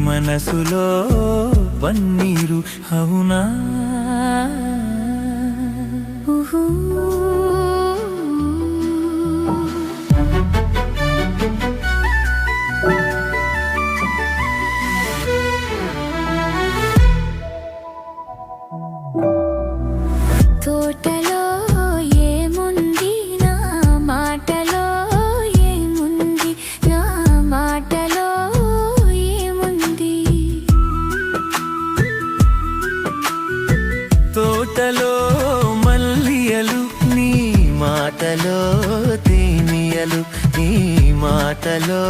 మనసులో పన్నీరు అవునా తోటలో ఏముంది నా మాటలో ఏముంది నా మాటలో ఏముంది తోటలో మల్లియలు నీ మాటలో తేనియలు నీ మాటలో